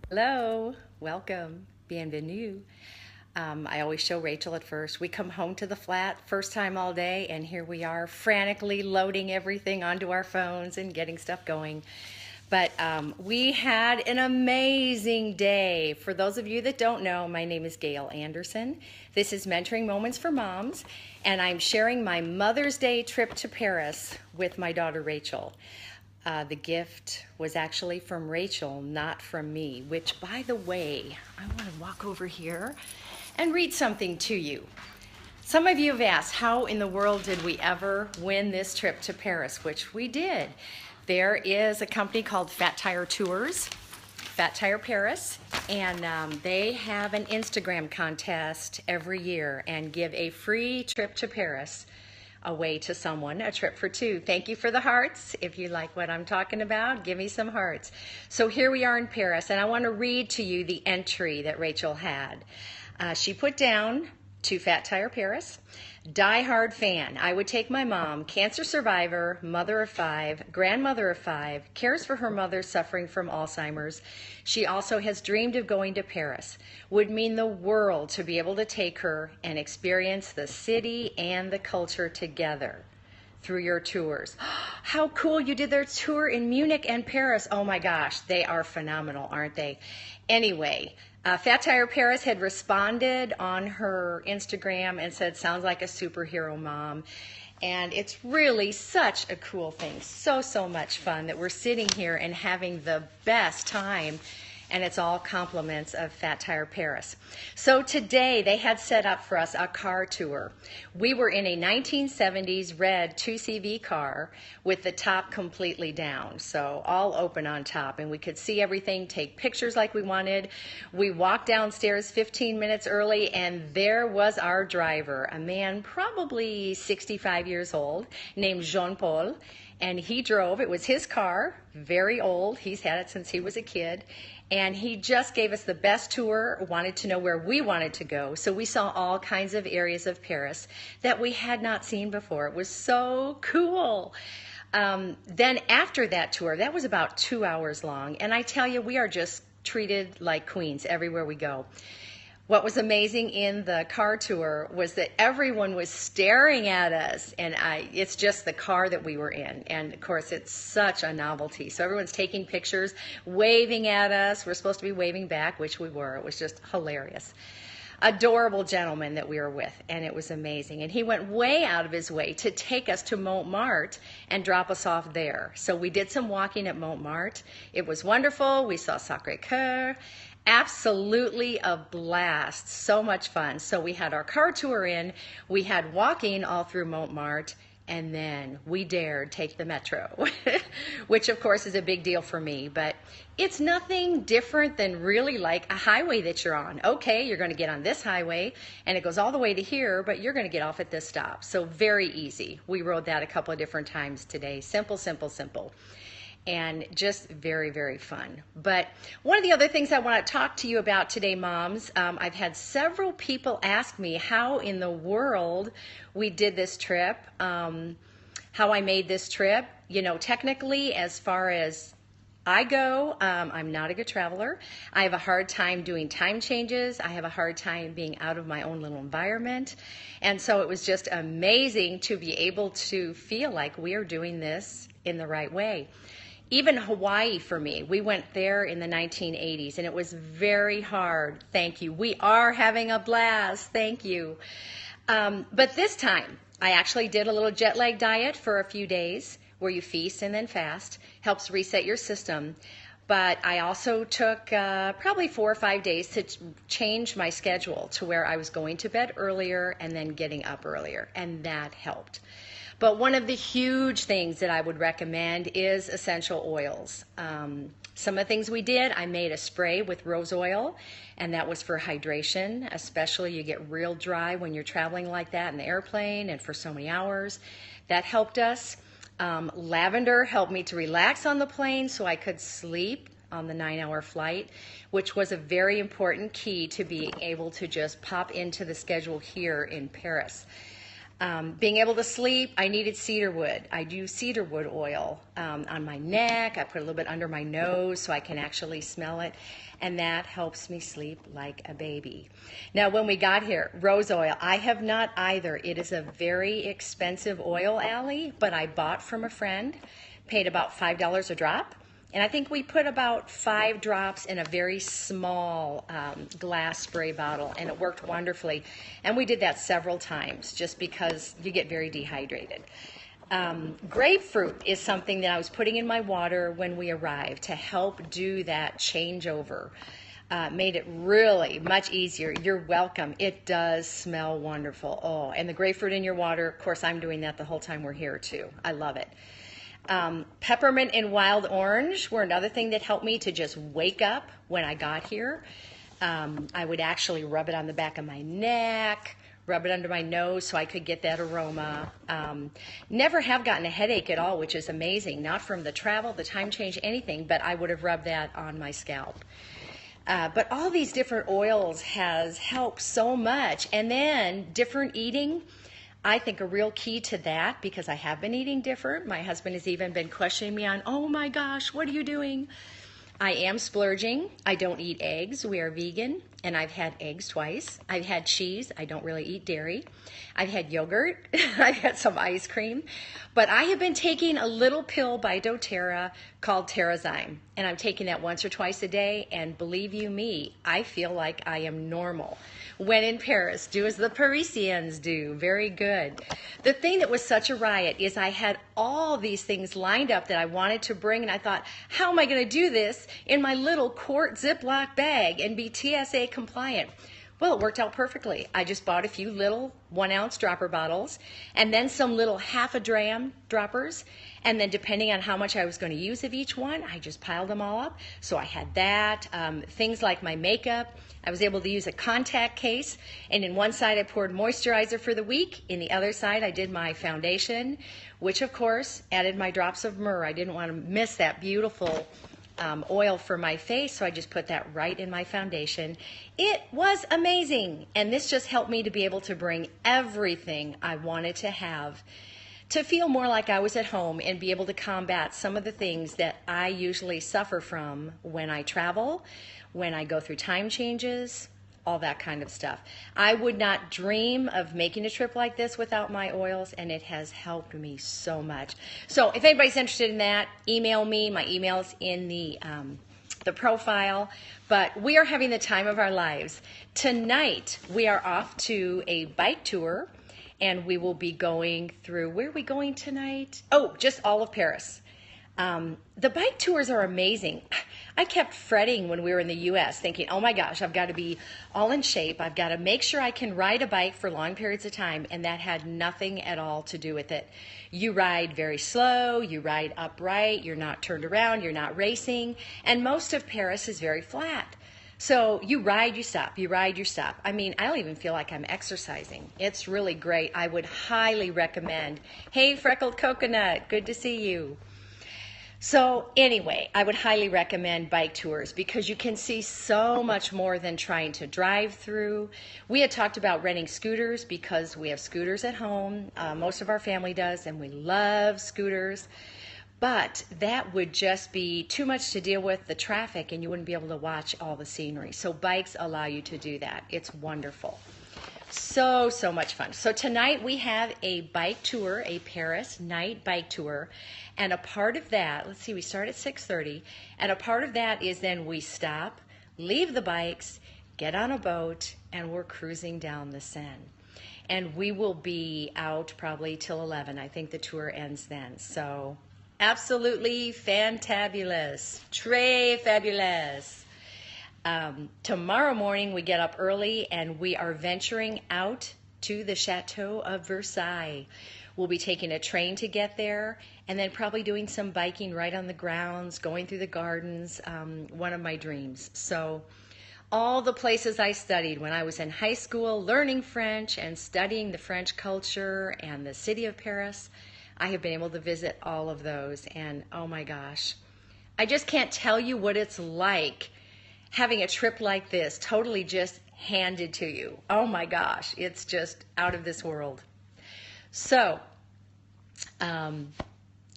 Hello, welcome, bienvenue. I always show Rachel at first. We come home to the flat, first time all day, and here we are frantically loading everything onto our phones and getting stuff going. But we had an amazing day. For those of you that don't know, my name is Gail Anderson. This is Mentoring Moments for Moms, and I'm sharing my Mother's Day trip to Paris with my daughter Rachel. The gift was actually from Rachel, not from me, which, by the way, I want to walk over here and read something to you. Some of you have asked, how in the world did we ever win this trip to Paris, which we did. There is a company called Fat Tire Tours, Fat Tire Paris, and they have an Instagram contest every year and give a free trip to Paris away to someone, a trip for two. Thank you for the hearts. If you like what I'm talking about, give me some hearts. So here we are in Paris, and I want to read to you the entry that Rachel had. She put down to Fat Tire Paris, die-hard fan. I would take my mom, cancer survivor, mother of 5, grandmother of 5, cares for her mother suffering from Alzheimer's. She also has dreamed of going to Paris. Would mean the world to be able to take her and experience the city and the culture together through your tours. How cool, you did their tour in Munich and Paris. Oh my gosh, they are phenomenal, aren't they? Anyway, Fat Tire Paris had responded on her Instagram and said, sounds like a superhero mom. And it's really such a cool thing. So much fun that we're sitting here and having the best time. And it's all compliments of Fat Tire Paris. So today they had set up for us a car tour. We were in a 1970s red 2CV car with the top completely down, so all open on top, and we could see everything, take pictures like we wanted. We walked downstairs 15 minutes early, and there was our driver, a man probably 65 years old, named Jean-Paul. And he drove. It was his car, very old. He's had it since he was a kid. And he just gave us the best tour, wanted to know where we wanted to go. So we saw all kinds of areas of Paris that we had not seen before. It was so cool. Then after that tour, that was about 2 hours long. And I tell you, we are just treated like queens everywhere we go. What was amazing in the car tour was that everyone was staring at us, and it's just the car that we were in. And of course, it's such a novelty. So everyone's taking pictures, waving at us. We're supposed to be waving back, which we were. It was just hilarious. Adorable gentleman that we were with, and it was amazing. And he went way out of his way to take us to Montmartre and drop us off there. So we did some walking at Montmartre. It was wonderful. We saw Sacré-Cœur. Absolutely a blast. So much fun. So we had our car tour in, we had walking all through Montmartre, and then we dared take the metro, which of course is a big deal for me, but it's nothing different than really like a highway that you're on. Okay, you're going to get on this highway and it goes all the way to here, but you're going to get off at this stop. So very easy. We rode that a couple of different times today. Simple, simple, simple. And just very fun. But one of the other things I want to talk to you about today, moms, I've had several people ask me how in the world we did this trip, how I made this trip. You know, technically, as far as I go, I'm not a good traveler. I have a hard time doing time changes. I have a hard time being out of my own little environment. And so it was just amazing to be able to feel like we are doing this in the right way. Even Hawaii for me, we went there in the 1980s and it was very hard. Thank you. We are having a blast. Thank you. But this time, I actually did a little jet lag diet for a few days where you feast and then fast. Helps reset your system. But I also took probably 4 or 5 days to change my schedule to where I was going to bed earlier and then getting up earlier. And that helped. But one of the huge things that I would recommend is essential oils. Some of the things we did, I made a spray with rose oil, and that was for hydration, especially you get real dry when you're traveling like that in the airplane and for so many hours. That helped us. Lavender helped me to relax on the plane so I could sleep on the 9-hour flight, which was a very important key to being able to just pop into the schedule here in Paris. Being able to sleep, I needed cedar wood. I do cedar wood oil on my neck. I put a little bit under my nose so I can actually smell it. And that helps me sleep like a baby. Now, when we got here, rose oil, I have not either. It is a very expensive oil, Allie, but I bought from a friend, paid about $5 a drop. And I think we put about 5 drops in a very small glass spray bottle, and it worked wonderfully. And we did that several times just because you get very dehydrated. Grapefruit is something that I was putting in my water when we arrived to help do that changeover. Made it really much easier. You're welcome. It does smell wonderful. Oh, and the grapefruit in your water, of course, I'm doing that the whole time we're here too. I love it. Peppermint and wild orange were another thing that helped me to just wake up when I got here. I would actually rub it on the back of my neck, rub it under my nose so I could get that aroma. Never have gotten a headache at all, which is amazing. Not from the travel, the time change, anything, but I would have rubbed that on my scalp. But all these different oils has helped so much. And then different eating. I think a real key to that, because I have been eating different. My husband has even been questioning me on, oh my gosh, what are you doing? I am splurging. I don't eat eggs. We are vegan, and I've had eggs twice. I've had cheese. I don't really eat dairy. I've had yogurt. I've had some ice cream. But I have been taking a little pill by doTERRA called Terrazyme, and I'm taking that once or twice a day, and believe you me, I feel like I am normal. When in Paris, do as the Parisians do. Very good. The thing that was such a riot is I had all these things lined up that I wanted to bring, and I thought, how am I going to do this in my little quart Ziploc bag and be TSA compliant? Well, it worked out perfectly. I just bought a few little 1-ounce dropper bottles and then some little half a dram droppers. And then depending on how much I was going to use of each one, I just piled them all up. So I had that, things like my makeup. I was able to use a contact case. And in one side, I poured moisturizer for the week. In the other side, I did my foundation, which of course added my drops of myrrh. I didn't want to miss that beautiful oil for my face, so I just put that right in my foundation. It was amazing, and this just helped me to be able to bring everything I wanted to have to feel more like I was at home and be able to combat some of the things that I usually suffer from when I travel, when I go through time changes, all that kind of stuff. I would not dream of making a trip like this without my oils, and it has helped me so much. So if anybody's interested in that, email me. My email's in the profile. But we are having the time of our lives. Tonight, we are off to a bike tour, and we will be going through, where are we going tonight? Oh, just all of Paris. The bike tours are amazing. I kept fretting when we were in the U.S. thinking, oh my gosh, I've got to be all in shape. I've got to make sure I can ride a bike for long periods of time. And that had nothing at all to do with it. You ride very slow. You ride upright. You're not turned around. You're not racing. And most of Paris is very flat. So you ride, you stop. You ride, you stop. I mean, I don't even feel like I'm exercising. It's really great. I would highly recommend. Hey, Freckled Coconut, good to see you. So anyway, I would highly recommend bike tours because you can see so much more than trying to drive through. We had talked about renting scooters because we have scooters at home. Most of our family does, and we love scooters. But that would just be too much to deal with the traffic, and you wouldn't be able to watch all the scenery. So bikes allow you to do that. It's wonderful. So much fun. So tonight we have a bike tour, a Paris night bike tour. And a part of that, let's see, we start at 6:30. And a part of that is then we stop, leave the bikes, get on a boat, and we're cruising down the Seine. And we will be out probably till 11. I think the tour ends then. So absolutely fantabulous. Très fabulous. Tomorrow morning we get up early and we are venturing out to the Chateau of Versailles. We'll be taking a train to get there and then probably doing some biking right on the grounds, going through the gardens, one of my dreams. So all the places I studied when I was in high school, learning French and studying the French culture and the city of Paris, I have been able to visit all of those. And oh my gosh, I just can't tell you what it's like having a trip like this totally just handed to you. Oh my gosh, it's just out of this world. So,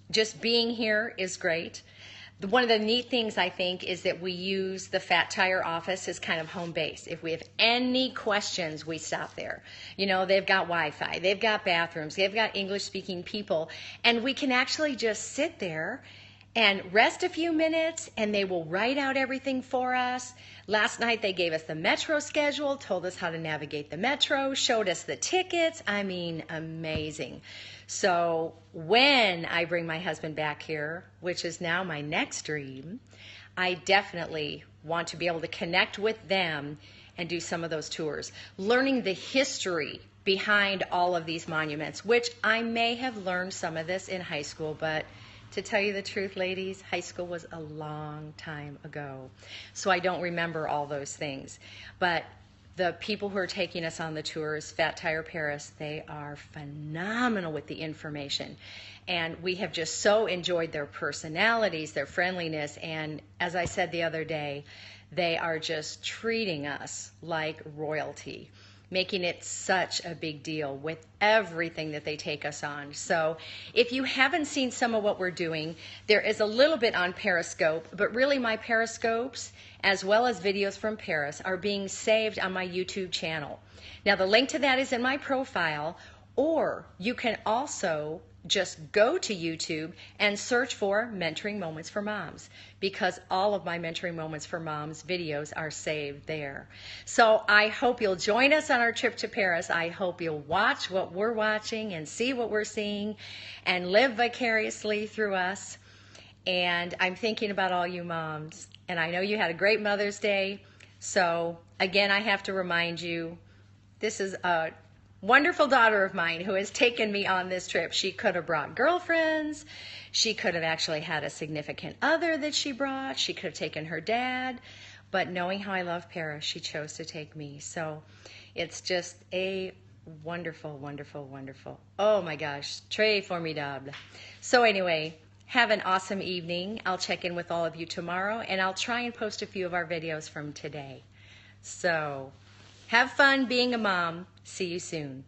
just being here is great. One of the neat things I think is that we use the Fat Tire office as kind of home base. If we have any questions, we stop there. You know, they've got Wi-Fi, they've got bathrooms, they've got English-speaking people, and we can actually just sit there and rest a few minutes, and they will write out everything for us. Last night they gave us the metro schedule, told us how to navigate the metro, showed us the tickets. I mean, amazing. So when I bring my husband back here, which is now my next dream, I definitely want to be able to connect with them and do some of those tours, learning the history behind all of these monuments, which I may have learned some of this in high school, but to tell you the truth, ladies, high school was a long time ago, so I don't remember all those things. But the people who are taking us on the tours, Fat Tire Paris, they are phenomenal with the information. And we have just so enjoyed their personalities, their friendliness, and as I said the other day, they are just treating us like royalty, making it such a big deal with everything that they take us on. So if you haven't seen some of what we're doing, there is a little bit on Periscope, but really my Periscopes, as well as videos from Paris, are being saved on my YouTube channel. Now the link to that is in my profile, or you can also just go to YouTube and search for Mentoring Moments for Moms, because all of my Mentoring Moments for Moms videos are saved there. So I hope you'll join us on our trip to Paris. I hope you'll watch what we're watching and see what we're seeing and live vicariously through us. And I'm thinking about all you moms, and I know you had a great Mother's Day. So again, I have to remind you, this is a wonderful daughter of mine who has taken me on this trip. She could have brought girlfriends. She could have actually had a significant other that she brought. She could have taken her dad. But knowing how I love Paris, she chose to take me. So it's just a wonderful, wonderful, wonderful. Oh my gosh, très formidable. So anyway, have an awesome evening. I'll check in with all of you tomorrow, and I'll try and post a few of our videos from today. So have fun being a mom. See you soon.